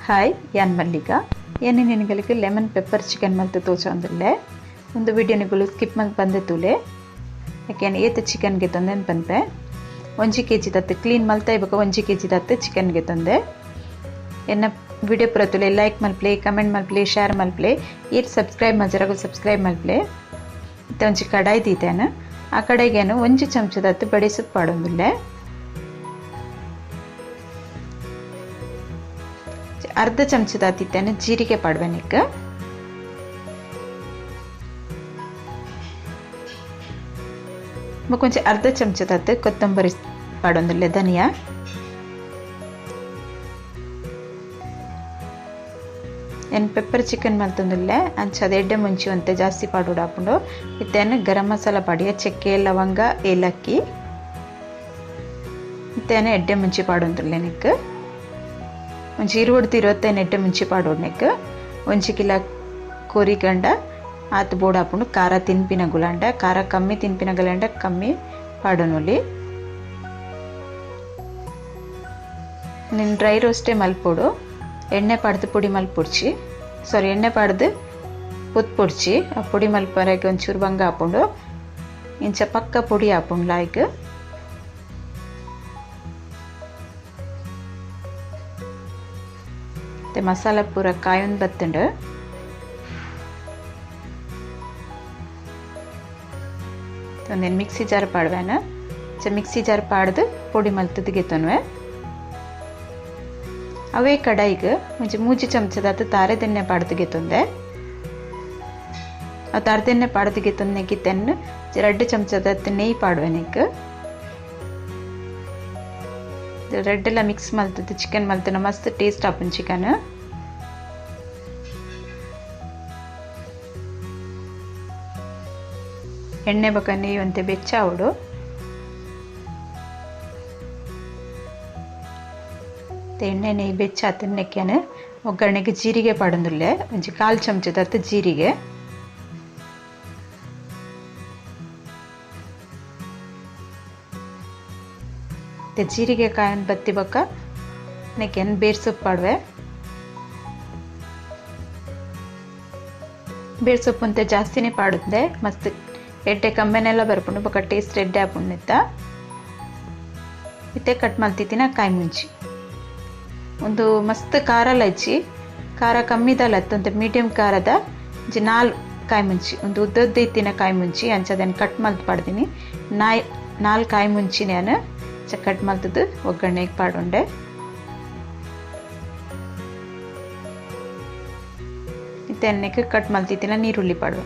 Hi ಯಾನ್ ಮಲ್ಲಿಕಾ ಏನೇ ನಿನಗಳಿಗೆ lemon pepper chicken ಮಲ್ತು ತೋಚೊಂದುಲ್ಲೆ ಒಂದು ವಿಡಿಯೋ ನಿಗುಲು ಸ್ಕಿಪ್ ಮಲ್ತು ಬಂದೆ ತೂಲೆ ಯಾಕೆ ಏತ ಚಿಕನ್ಗೆ ತಂದೆನು ಪನ್ಪೆ 1 kg ತತ್ತೆ ಕ್ಲೀನ್ ಮಲ್ತಾ ಇವಾಗ 1 kg ತತ್ತೆ ಚಿಕನ್ಗೆ ತಂದೆ ಎನ್ನ ವಿಡಿಯೋ ಪುರತುಲೆ ಲೈಕ್ ಮಲ್ಪ್ಲೆ ಕಮೆಂಟ್ ಮಲ್ಪ್ಲೆ ಶೇರ್ ಮಲ್ಪ್ಲೆ ಏಟ್ ಸಬ್ಸ್ಕ್ರೈಬ್ ಮಜರಾಗು ಸಬ್ಸ್ಕ್ರೈಬ್ ಮಲ್ಪ್ಲೆ ಮತ್ತೆ ಒಂಜಿ ಕಡಾಯಿ ದೀತೇನು ಆ ಕಡೆಗೇನು 1 ಚಮಚದತ್ತು ಬಡಿ ಸೊಪ್ಪು ಪಾಡೊಂದುಲ್ಲೆ अर्ध चमचद आतीतेने जीरिगे पाडवेनिक కొంచెం अर्ध चमचद आते ಕೊತ್ತಂಬರಿ ಪಾಡೊಂದುಲ್ಲೆ ಧನಿಯಾ ಎನ್ ಪೆಪ್ಪರ್ ಚಿಕನ್ ಮಲ್ತೊಂದುಲ್ಲೆ ಅಂಚದ ಎಡ್ಡೆ ಮುಂಚಿ ಒಂತೆ ಜಾಸ್ತಿ ಪಾಡೋಡು ಹಾಕೊಂಡು ಇತ್ತೇನೆ ಗರಂ ಮಸಾಲ ಪಾಡಿಯ ಚಕ್ಕೆ ಲವಂಗ ಏಲಕ್ಕಿ ಇತ್ತೇನೆ ಎಡ್ಡೆ ಮುಂಚಿ ಪಾಡೊಂದುಲ್ಲೆ ನಿಕ್ ಒಂಜಿ 20-25 ಎಡ್ಡೆ ಮುಂಚಿ ಪಾಡೋಡ್ನೆಕ್ 1 ಕಿಲೋ ಕೊರಿಗಂಡ ಆತ್ ಬೋಡ್ ಹಾಕೊಂಡು ಖಾರ ತಿನ್ಪಿನ ಗುಲಾಂಡ ಖಾರ ಕಮ್ಮಿ ತಿನ್ಪಿನ ಗುಲಾಂಡ ಕಮ್ಮಿ ಪಾಡೋನುಲಿ ನಿನ್ ಡ್ರೈ ರೋಸ್ಟೇ ಮಲ್ಪೋಡು ಎಣ್ಣೆ ಪಾಡ್ದು ಪುಡಿ ಮಲ್ಪೊಡ್ಚಿ ಎಣ್ಣೆ ಪಾಡ್ದು ಪೊತ್ಪೊಡ್ಚಿ ಆ ಪುಡಿ ಮಲ್ಪರಾಗಿ ಒಂಚೂರು ಬಂಗ ಹಾಕೊಂಡು ಇಂಚ ಪಕ್ಕ ಪುಡಿ ಹಾಕೊಂಡು ಲಾಯ್ಕ್ मसाला पूरा कायन बत्तंड ಒಂದೇನು ಮಿಕ್ಸಿ ಜಾರ್ ಪಾಡ್ವೇನ ಮಿಕ್ಸಿ ಜಾರ್ ಪಾಡ್ದು ಪುಡಿ ಮಲ್ತದ ಗೆತ್ತನ್ವೆ ಅವೇ ಕಡಾಯಿಗೆ ಮುಂಚೆ 3 ಚಮಚದ ತಾರೆದೆಣ್ಣೆ ಪಾಡ್ದು ಗೆತ್ತೊಂದೆ ಆ ತಾರೆದೆಣ್ಣೆ ಪಾಡ್ದು ಗೆತ್ತೊಂದೆ ಗಿತ್ತೆನ್ನು 2 ಚಮಚದ ನೆಯ್ಯಿ ಪಾಡ್ವೆನಿಕ್ रेड ಎಲ್ಲ ಮಿಕ್ಸ್ ಮಲ್ತದ ಚಿಕನ್ ಮಲ್ತನ ಮಸ್ತ್ ಟೇಸ್ಟ್ ಆಪನ್ ಚಿಕನ್ ಎಣ್ಣೆ ಬಕನೆ ಒಂತೆ ಬೆಚ್ಚ ಅವಡು ಎಣ್ಣೆ ನೆಯ್ ಬೆಚ್ಚ ಆತನೆಕ್ಕೆನೆ ಒಗ್ಗರಣೆಗೆ ಜೀರಿಗೆ ಪಾಡೊಂದುಲ್ಲೆ ಒಂಜಿ 1/4 ಚಮಚದ ಜೀರಿಗೆ जीरिगे कायन बत्ती बक्क नेकेन बेर सोप्पु पाडवे बेर सोप्पु अंते जास्तिने पाडुंदे मस्त एड्डे कम्मेनेल्ल बरपुंडु बक्क टेस्ट एड्डे आपुंडित्त इत्ते कट मल्तितिन काई मुंचि ಒಂದು ಮಸ್ತ್ ಖಾರ ಲೈಚಿ ಖಾರ ಕಮ್ಮಿ ದಲತ್ತ ಅಂತ ಮೀಡಿಯಂ ಖಾರದ 4 ಕಾಯಿ ಮುಂಚಿ ಒಂದು ಉದ್ದದ್ದ ಇತ್ತಿನ ಕಾಯಿ ಮುಂಚಿ ಅಂಚದನ್ನು ಕಟ್ ಮಲ್ತ್ ಪಾಡ್ತೀನಿ 4 ಕಾಯಿ ಮುಂಚಿ ನಾನು ಕಟ್ ಮಲ್ತದ್ದು ಒಗ್ಗರಣೆಗೆ ಪಾಡೊಂಡೆ ಇತ್ತೆನ್ನಕ್ಕೆ ಕಟ್ ಮಲ್ತಿತ್ತಿನ ನೀರುಳ್ಳಿ ಪಾಡುವೆ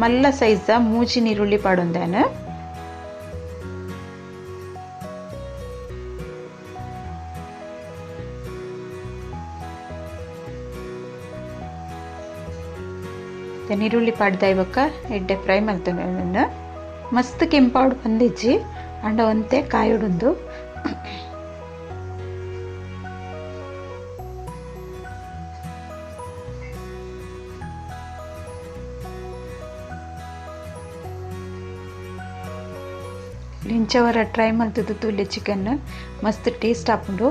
ಮಲ್ಲ ಸೈಜ್ ಮೂಜಿ ನೀರುಳ್ಳಿ ಪಾಡೊಂದೇನ ನೀರುಳ್ಳಿ ಪಾಡ್ದ ಇವಕ್ಕ ಎಡ್ಡೆ ಫ್ರೈ ಮಲ್ತೊಂಡೆ ಮಸ್ತ್ ಕೆಂಪಾಡು ಬಂದಿಜ್ಜಿ ಅಂಡ ಒಂತೆ ಕಾಯೋಡುಂದು ಲಿಂಚವರ ಟ್ರೈ ಮಲ್ತದ್ದು ತುಲ್ಲೆ ಚಿಕನ್ ಮಸ್ತ್ ಟೇಸ್ಟ್ ಆಪುಂಡು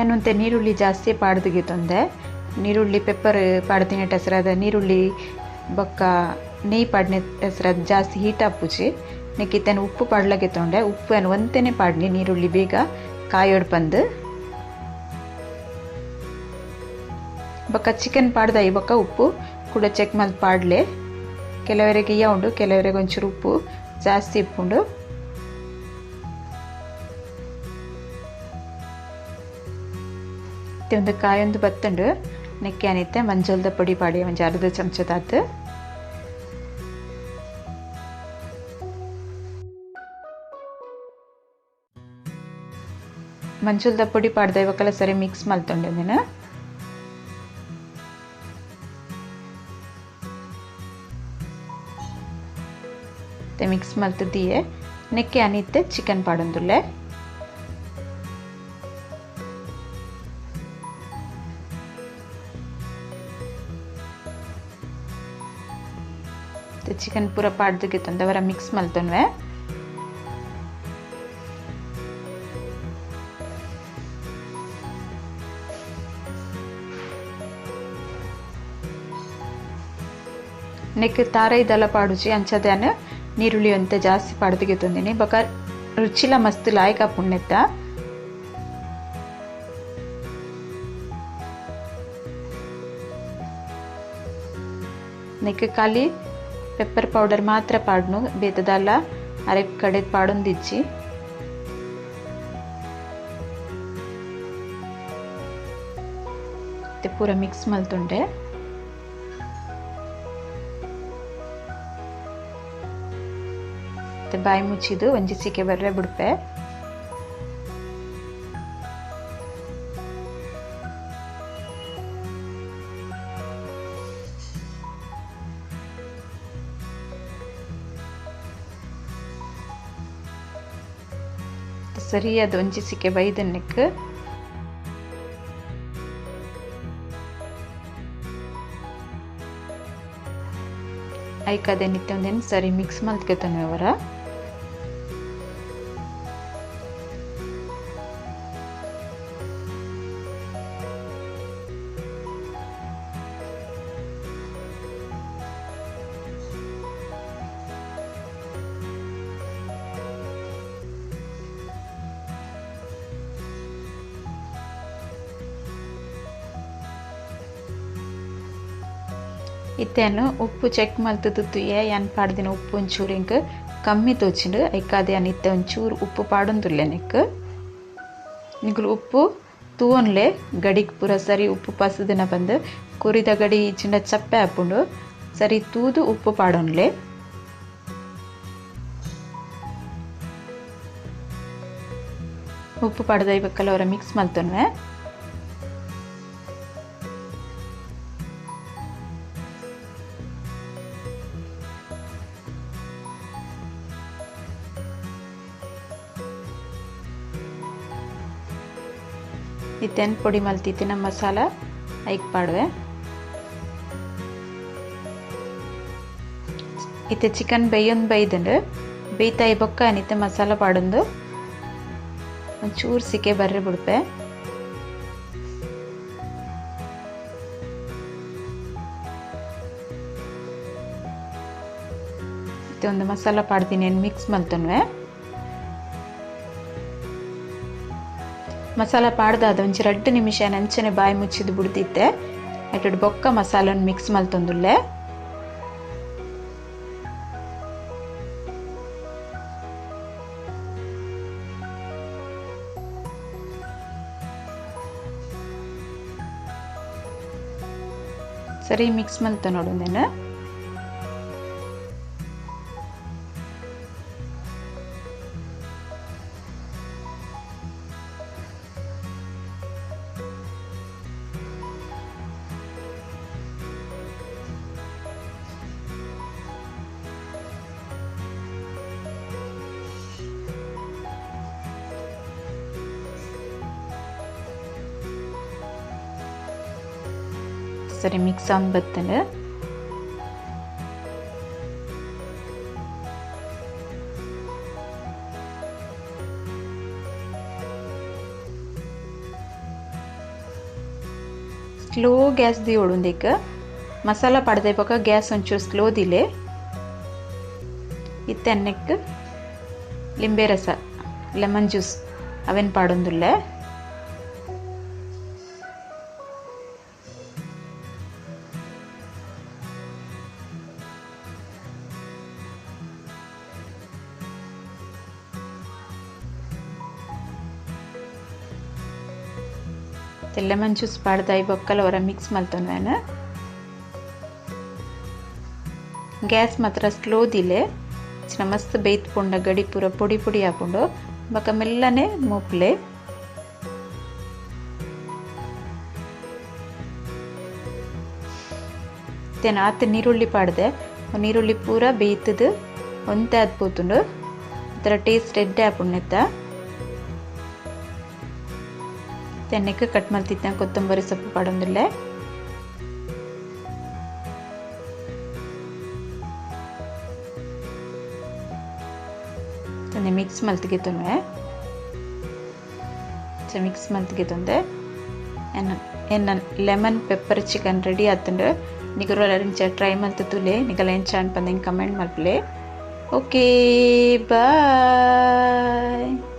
ಏನಂತೆ ನೀರುಳ್ಳಿ ಜಾಸ್ತಿ ಪಾಡ್ದಿಗೆ ತಂದೆ ನೀರುಳ್ಳಿ ಪೆಪ್ಪರ್ ಪಾಡ್ದಿನ ಹೆಸರಾದ ನೀರುಳ್ಳಿ ಬೊಕ್ಕ ನೆಯ್ ಪಾಡ್ನೆ ಹೆಸರಾದ ಜಾಸ್ತಿ ಹೀಟ್ ಆಪುಜಿ ನೆಕ್ಕಿತ್ತೇನೆ ಉಪ್ಪು ಪಾಡ್ಲಕ್ಕೆ ತೊಂಡೆ ಉಪ್ಪು ಏನು ಒಂತೆನೆ ಪಾಡ್ನಿ ನೀರುಳ್ಳಿ ಬೇಗ ಕಾಯೋಡ್ ಬಂದು ಬೊಕ್ಕ ಚಿಕನ್ ಪಾಡ್ದ ಈ ಬೊಕ್ಕ ಉಪ್ಪು ಕೂಡ ಚೆಕ್ ಮಾಡಿ ಪಾಡ್ಲೆ ಕೆಲವರಿಗೆ ಇಯ್ಯ ಉಂಡು ಕೆಲವರಿಗೆ ಒಂಚೂರು ಉಪ್ಪು ಜಾಸ್ತಿ ಇಪ್ಪುಂಡು ಒಂದು ಕಾಯೊಂದು ಬತ್ತಂಡು ನೆಕ್ಕೆ ಅನಿತ್ತೆ ಮಂಜಲ್ದ ಪುಡಿ ಪಾಡಿ ಒಂದು 1/2 ಚಮಚದಾತ್ ಮಂಜಲ್ದ ಪುಡಿ ಪಾಡ್ದ ಇವಕ್ಕೆಲ್ಲ ಸರಿ ಮಿಕ್ಸ್ ಮಲ್ತೊಂಡೆ ನೀನು ಮಿಕ್ಸ್ ಮಲ್ತದಿಯೇ ನೆಕ್ಕೆ ಅನಿತ್ತೆ ಚಿಕನ್ ಪಾಡೊಂದುಲ್ಲೆ ಚಿಕನ್ ಪೂರ ಪಾಡ್ದಕ್ಕೆ ತಂದವರ ಮಿಕ್ಸ್ ಮಲ್ತನ್ವೆ ನೆಕ್ ತಾರ ಇದೆಲ್ಲ ಪಾಡುಚಿ ಅಂಚದಾನ ನೀರುಳ್ಳಿ ಅಂತ ಜಾಸ್ತಿ ಪಾಡ್ದಕ್ಕೆ ತಂದಿನಿ ಬಕ ರುಚಿಲ ಮಸ್ತ್ ಲಾಯಕ ಪುಣ್ಣೆತ್ತ ನೆಕ್ ಖಾಲಿ ಪೆಪ್ಪರ್ ಪೌಡರ್ ಮಾತ್ರ ಪಾಡ್ನು ಬೇತದಲ್ಲ ಅರೆ ಕಡೆ ಪಾಡೊಂದಿಚ್ಚಿ ಪೂರ ಮಿಕ್ಸ್ ಮಲ್ತುಂಡೆ ಬಾಯಿ ಮುಚ್ಚಿದು ಒಂಜಿ ಸಿಕೆ ಬರ್ರೆ ಬಿಡ್ಪೆ ಸರಿ ಅದು ಒಂಜಿ ಸಿಕೆ ಬೈದನ್ನೆಕ್ ಐಕದೆ ನಿತ್ಯ ಒಂದೇನು ಸರಿ ಮಿಕ್ಸ್ ಮಲ್ತ್ಕೊತಾನೆ ಅವರ ಇತ್ತೇನು ಉಪ್ಪು ಚೆಕ್ ಮಲ್ತದ್ದು ಏನ್ ಪಾಡ್ದಿನ ಉಪ್ಪು ಒಂಚೂರು ಇಂಕ್ ಕಮ್ಮಿ ತೋಚಿಂಡು ಐಕಾದೆ ಅನಿತ್ತೆ ಒಂಚೂರು ಉಪ್ಪು ಪಾಡೊಂದುಲ್ಲೆ ನೆಕ್ ನಿಗುಲು ಉಪ್ಪು ತೂವನ್ಲೆ ಗಡಿಗೆ ಪೂರ ಸರಿ ಉಪ್ಪು ಪಸದಿನ ಬಂದು ಕುರಿದ ಗಡಿ ಚಿಂಡ ಚಪ್ಪೆ ಹಾಕೊಂಡು ಸರಿ ತೂದು ಉಪ್ಪು ಪಾಡೊನ್ಲೆ ಉಪ್ಪು ಪಾಡ್ದ ಇವಕ್ಕಲ್ಲ ಅವರ ಮಿಕ್ಸ್ ಮಲ್ತೊನ್ವೆ ಇತ್ತೇನು ಪೊಡಿ ಮಲ್ತಿತ್ತಿನ ಮಸಾಲ ಐಕ್ ಪಾಡುವೆ ಇತ್ತೆ ಚಿಕನ್ ಬೇಯೊಂದು ಬೈದಂಡು ಬೇಯ್ತಾಯಿ ಬೊಕ್ಕ ಅನಿತ್ತೆ ಮಸಾಲ ಪಾಡೊಂದು ಒಂಚೂರು ಸಿಕೆ ಬರ್ರೆ ಬಿಡ್ಪೆ ಇತ್ತೆ ಒಂದು ಮಸಾಲ ಪಾಡ್ತೀನಿ ಮಿಕ್ಸ್ ಮಲ್ತನ್ವೆ ಮಸಾಲ ಪಾಡ್ದಾದ ಒಂಚಿ 2 ನಿಮಿಷ ನಂಚನೆ ಬಾಯಿ ಮುಚ್ಚಿದ್ದು ಬಿಡ್ತಿತ್ತೆ ಐಟಡ್ ಬೊಕ್ಕ ಮಸಾಲನ್ ಮಿಕ್ಸ್ ಮಲ್ತೊಂದುಲ್ಲೆ ಸರಿ ಮಿಕ್ಸ್ ಮಲ್ತ ನೋಡೊಂದೇನು ಸರಿ ಮಿಕ್ಸ್ ಆನ್ ಬರ್ತೇನೆ ಸ್ಲೋ ಗ್ಯಾಸ್ ದಿ ಓಡುಂದಿಕ್ಕ ಮಸಾಲ ಪಡ್ದೆ ಪಕ್ಕ ಗ್ಯಾಸ್ ಒಂಚೂರು ಸ್ಲೋ ದಿಲೆ ಇತ್ತೆನ್ನಕ್ಕೆ ಲಿಂಬೆ ರಸ ಲೆಮನ್ ಜ್ಯೂಸ್ ಅವೇನು ಪಾಡೊಂದುಲ್ಲೆ ಲೆಮನ್ ಜ್ಯೂಸ್ ಪಾಡ್ದಾಯಿ ಬೊಕ್ಕಲ ಅವರ ಮಿಕ್ಸ್ ಮಲ್ತೊಂದು ಗ್ಯಾಸ್ ಮಾತ್ರ ಸ್ಲೋ ದಿಲೆ ಚಿನ್ನ ಮಸ್ತ್ ಬೇಯ್ತ್ಪುಂಡ ಗಡಿ ಪೂರ ಪೊಡಿ ಪೊಡಿ ಹಾಕೊಂಡು ಬೊಕ್ಕ ಮೆಲ್ಲನೆ ಮೂಪ್ಲೆ ತೇನ ಆತ ನೀರುಳ್ಳಿ ಪಾಡ್ದೆ ನೀರುಳ್ಳಿ ಪೂರ ಬೇಯ್ತದು ಒಂತೆ ಆದ್ಪೋತುಂಡು ಒಂಥರ ಟೇಸ್ಟ್ ಎಡ್ಡೆ ಆಪುಣ್ಣೆತ್ತ ತೆನ್ನೆಕ್ಕೆ ಕಟ್ ಮಲ್ತಿದ್ದೆ ಕೊತ್ತಂಬರಿ ಸೊಪ್ಪು ಪಾಡೊಂದುಲ್ಲೆ ಒಂದೇ ಮಿಕ್ಸ್ ಮಲ್ತಿಗೆ ತೊಂದೆ ಮಿಕ್ಸ್ ಮಲ್ತಿಗೆ ತೊಂದೆ ಎನ್ನ ಲೆಮನ್ ಪೆಪ್ಪರ್ ಚಿಕನ್ ರೆಡಿ ಆತಂಡು ನಿಗರೋಲ ಟ್ರೈ ಮಲ್ತು ತುಲೆ ನಿಗಲ ಎಂಚ ಅನ್ಪಂದೆ ಕಮೆಂಟ್ ಮಲ್ಪಲೆ. Okay bye.